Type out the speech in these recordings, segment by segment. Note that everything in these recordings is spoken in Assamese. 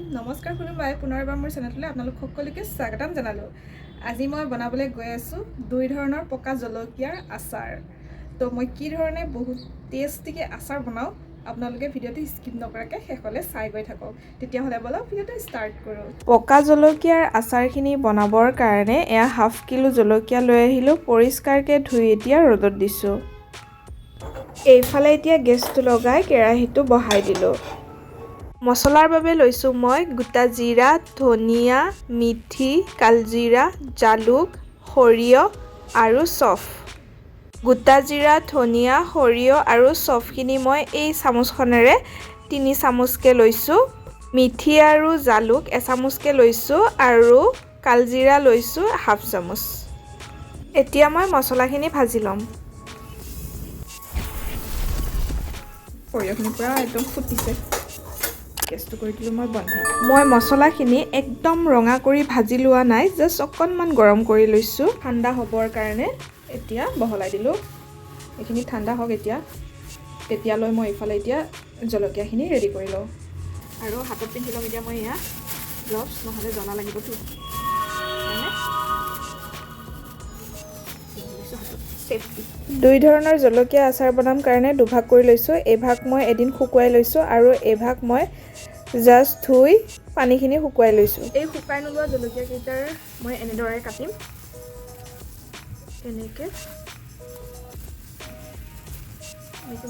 নমস্কাৰ শুনুবাই পুনৰবাৰ মোৰ চেনেললৈ আপোনালোক সকলোকে স্বাগতম জনালো। আজি মই বনাবলৈ গৈ আছো দুই ধৰণৰ পকা জলকীয়াৰ আচাৰ। তো মই কি ধৰণে বহুত টেষ্টিকে আচাৰ বনাও আপোনালোকে ভিডিঅটো স্কিপ নকৰাকৈ শেষলৈ চাই গৈ থাকক। তেতিয়া হ'লে বলক ভিডিঅটো ষ্টাৰ্ট কৰো। পকা জলকীয়াৰ আচাৰখিনি বনাবৰ কাৰণে এয়া হাফ কিলো জলকীয়া লৈ আহিলো, পৰিষ্কাৰকৈ ধুই এতিয়া ৰ'দত দিছো। এইফালে এতিয়া গেছটো লগাই কেৰাহীটো বহাই দিলো। মছলাৰ বাবে লৈছো মই গোটা জিৰা, ধনিয়া, মিঠি, কালজিৰা, জালুক, সৰিয়হ আৰু চফ। গোটা জিৰা, ধনিয়া, সৰিয়হ আৰু চফখিনি মই এই চামুচখনেৰে 3 চামুচকৈ লৈছো। মিঠি আৰু জালুক এচামুচকৈ লৈছো আৰু কালজিৰা লৈছো হাফ চামুচ। এতিয়া মই মছলাখিনি ভাজি ল'ম। সৰিয়হখিনি পুৰা একদম ফুটিছে। গেছটো কৰি দিলোঁ মই বন্ধ। মই মছলাখিনি একদম ৰঙা কৰি ভাজি লোৱা নাই, জাষ্ট অকণমান গৰম কৰি লৈছোঁ ঠাণ্ডা হ'বৰ কাৰণে। এতিয়া বহলাই দিলোঁ। এইখিনি ঠাণ্ডা হওক তেতিয়ালৈ মই এইফালে এতিয়া জলকীয়াখিনি ৰেডি কৰি লওঁ। আৰু হাতত পিন্ধি ল'ম এতিয়া মই এয়া গ্লভছ, নহ'লে জ্বলা লাগিবতো। দুই ধৰণৰ জলকীয়া আচাৰ বনাম কাৰণে দুভাগ কৰি লৈছোঁ। এভাগ মই এদিন শুকুৱাই লৈছোঁ আৰু এভাগ মই জাষ্ট ধুই পানীখিনি শুকুৱাই লৈছোঁ। এই শুকাই নোলোৱা জলকীয়াকেইটাৰ মই এনেদৰে কাটিম। এনেকৈ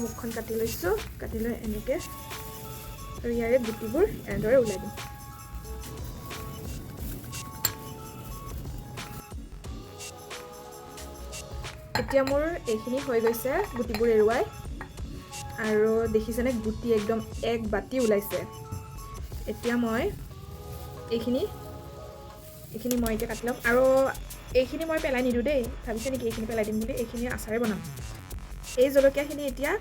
মুখখন কাটি লৈছোঁ। কাটি লৈ এনেকৈ আৰু ইয়াৰে গুটিবোৰ এনেদৰে ওলাই দিম। এতিয়া মোৰ এইখিনি হৈ গৈছে গুটিবোৰ এৰুৱাই, আৰু দেখিছেনে গুটি একদম এক বাতি ওলাইছে। এতিয়া মই এইখিনি মই এতিয়া কাটি ল'ম। আৰু এইখিনি মই পেলাই নিদিওঁ দেই, ভাবিছে নেকি এইখিনি পেলাই দিম বুলি? এইখিনি আচাৰে বনাম। এই জলকীয়াখিনি এতিয়া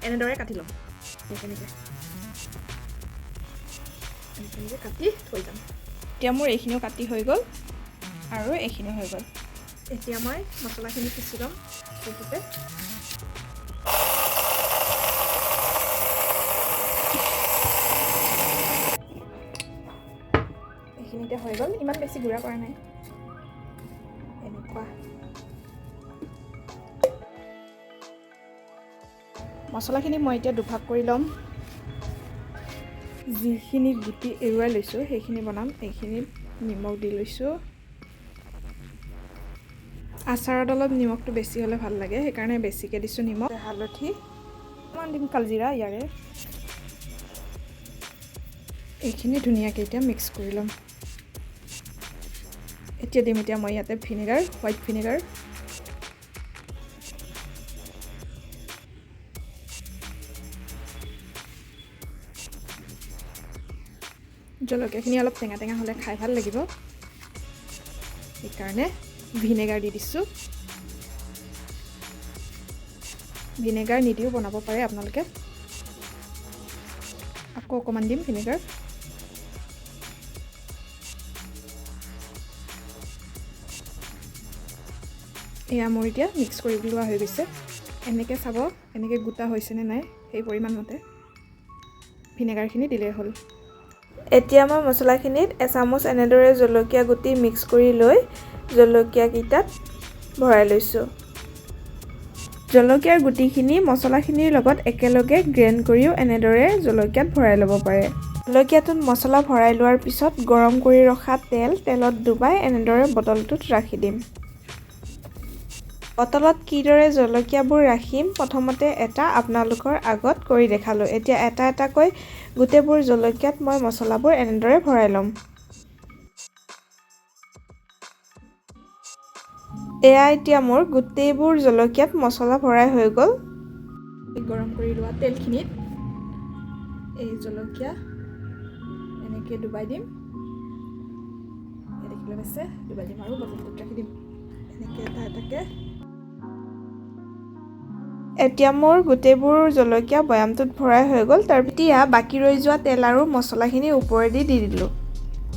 এনেদৰে কাটি ল'ম। এনেকৈ কাটি থৈ যাম। এতিয়া মোৰ এইখিনিও কাটি হৈ গ'ল আৰু এইখিনিও হৈ গ'ল। এতিয়া মই মছলাখিনি পিচি ল'ম। সেইটোতে এইখিনিতে হৈ গ'ল, ইমান বেছি গুড়া কৰা নাই। এনেকুৱা মছলাখিনি মই এতিয়া দুভাগ কৰি ল'ম। যিখিনি গুটি এৰুৱাই লৈছোঁ সেইখিনি বনাম। এইখিনিত নিমখ দি লৈছোঁ। আচাৰত অলপ নিমখটো বেছি হ'লে ভাল লাগে, সেইকাৰণে বেছিকৈ দিছোঁ নিমখ। হালধি অকণমান দিম, কালজিৰা ইয়াৰে। এইখিনি ধুনীয়াকৈ এতিয়া মিক্স কৰি ল'ম। এতিয়া দিম মই ইয়াতে ভিনেগাৰ, হোৱাইট ভিনেগাৰ। জলকীয়াখিনি অলপ টেঙা টেঙা হ'লে খাই ভাল লাগিব, সেইকাৰণে ভিনেগাৰ দি দিছোঁ। ভিনেগাৰ নিদিও বনাব পাৰে আপোনালোকে। আকৌ অকণমান দিম ভিনেগাৰ। এয়া মোৰ এতিয়া মিক্স কৰি লোৱা হৈ গৈছে। এনেকৈ চাব, এনেকৈ গোটা হৈছেনে নাই, সেই পৰিমাণমতে ভিনেগাৰখিনি দিলেই হ'ল। এতিয়া মই মছলাখিনিত এচামুচ এনেদৰে জলকীয়া গুটি মিক্স কৰি লৈ জলকীয়াকেইটাত ভৰাই লৈছোঁ। জলকীয়াৰ গুটিখিনি মছলাখিনিৰ লগত একেলগে গ্ৰেণ্ড কৰিও এনেদৰে জলকীয়াত ভৰাই ল'ব পাৰে। জলকীয়াটোত মছলা ভৰাই লোৱাৰ পিছত গৰম কৰি ৰখা তেলত ডুবাই এনেদৰে বটলটোত ৰাখি দিম। বটলত কিদৰে জলকীয়াবোৰ ৰাখিম প্ৰথমতে এটা আপোনালোকৰ আগত কৰি দেখালোঁ। এতিয়া এটা এটাকৈ গোটেইবোৰ জলকীয়াত মই মছলাবোৰ এনেদৰে ভৰাই ল'ম। এয়া এতিয়া মোৰ গোটেইবোৰ জলকীয়াত মছলা ভৰাই হৈ গ'ল। গৰম কৰি লোৱা তেলখিনিত এই জলকীয়া এনেকৈ ডুবাই দিম। দেখিবলৈ পাইছে, ডুবাই দিম আৰু বটলটোত ৰাখি দিম এনেকৈ এটা এটাকৈ। এতিয়া মোৰ গোটেইবোৰ জলকীয়া বৈয়ামটোত ভৰাই হৈ গ'ল। এতিয়া বাকী ৰৈ যোৱা তেল আৰু মছলাখিনি ওপৰেদি দি দিলোঁ।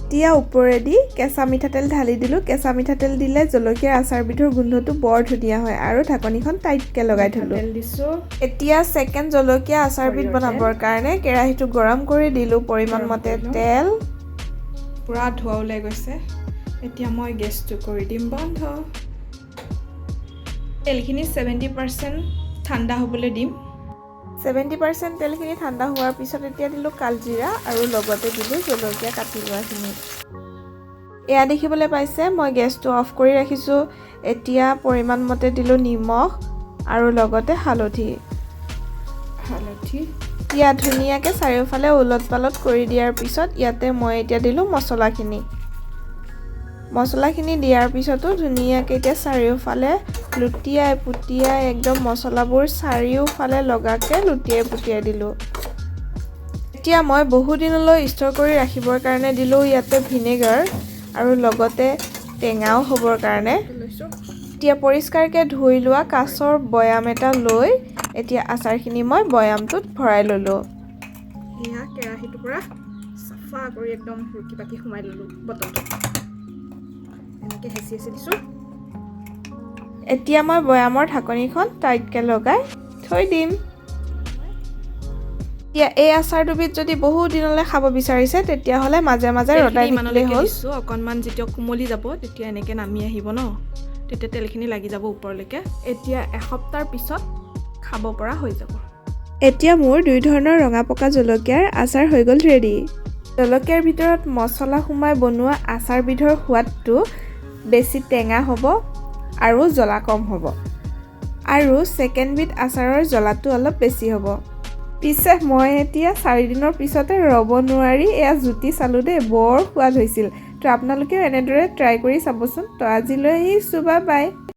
এতিয়া ওপৰেদি কেঁচা মিঠাতেল ঢালি দিলোঁ। কেঁচা মিঠাতেল দিলে জলকীয়াৰ আচাৰবিধৰ গোন্ধটো বৰ ধুনীয়া হয়। আৰু ঢাকনিখন টাইটকৈ লগাই থলোঁ। তেল দিছোঁ। এতিয়া ছেকেণ্ড জলকীয়া আচাৰবিধ বনাবৰ কাৰণে কেৰাহীটো গৰম কৰি দিলোঁ পৰিমাণ মতে তেল। পুৰা ধোৱা ওলাই গৈছে এতিয়া মই গেছটো কৰি দিম বন্ধ তেলখিনি 70% ঠাণ্ডা হ'বলৈ দিম 70% তেলখিনি ঠাণ্ডা হোৱাৰ পিছত এতিয়া দিলোঁ কালজিৰা আৰু লগতে দিলোঁ জলকীয়া কাটি লোৱাখিনি এয়া দেখিবলৈ পাইছে মই গেছটো অফ কৰি ৰাখিছোঁ এতিয়া পৰিমাণ মতে দিলোঁ নিমখ আৰু লগতে হালধি এতিয়া ধুনীয়াকৈ চাৰিওফালে উলট পালট কৰি দিয়াৰ পিছত ইয়াতে মই এতিয়া দিলোঁ মছলাখিনি দিয়াৰ পিছতো ধুনীয়াকৈ এতিয়া চাৰিওফালে লুটিয়াই পুটিয়াই একদম মছলাবোৰ চাৰিওফালে লগাকৈ লুটিয়াই পুটিয়াই দিলোঁ এতিয়া মই বহুদিনলৈ ষ্ট'ৰ কৰি ৰাখিবৰ কাৰণে দিলোঁ ইয়াতে ভিনেগাৰ আৰু লগতে টেঙাও হ'বৰ কাৰণে এতিয়া পৰিষ্কাৰকৈ ধুই লোৱা কাঁচৰ বয়াম এটা লৈ এতিয়া আচাৰখিনি মই বয়ামটোত ভৰাই ল'লোঁ এয়া কেৰাহীটোৰ পৰা চাফা কৰি একদম ৰুকি পাকি সোমাই ল'লোঁ বটলটো এনেকৈ হেঁচি দিছোঁ এতিয়া মই বয়ামৰ ঢাকনিখন টাইটকৈ লগাই থৈ দিম এতিয়া এই আচাৰটোবিধ যদি বহু দিনলৈ খাব বিচাৰিছে তেতিয়াহ'লে মাজে মাজে ৰদাই দিলেই হ'ল অকণমান যেতিয়া কোমলি যাব তেতিয়া এনেকৈ নামি আহিব ন তেতিয়া তেলখিনি লাগি যাব ওপৰলৈকে এতিয়া এসপ্তাহৰ পিছত খাব পৰা হৈ যাব এতিয়া মোৰ 2 ধৰণৰ ৰঙা পকা জলকীয়াৰ আচাৰ হৈ গ'ল ৰেডি জলকীয়াৰ ভিতৰত মছলা সোমাই বনোৱা আচাৰবিধৰ সোৱাদটো বেছি টেঙা হ'ব আৰু জ্বলা কম হ'ব আৰু ছেকেণ্ডবিধ আচাৰৰ জ্বলাটো অলপ বেছি হ'ব পিছে মই এতিয়া 4 দিনৰ পিছতে ৰ'ব নোৱাৰি এয়া জুতি চালোঁ দেই বৰ সোৱাদ হৈছিল তো আপোনালোকেও এনেদৰে ট্ৰাই কৰি চাবচোন তো আজিলৈ আহিছোঁ বাই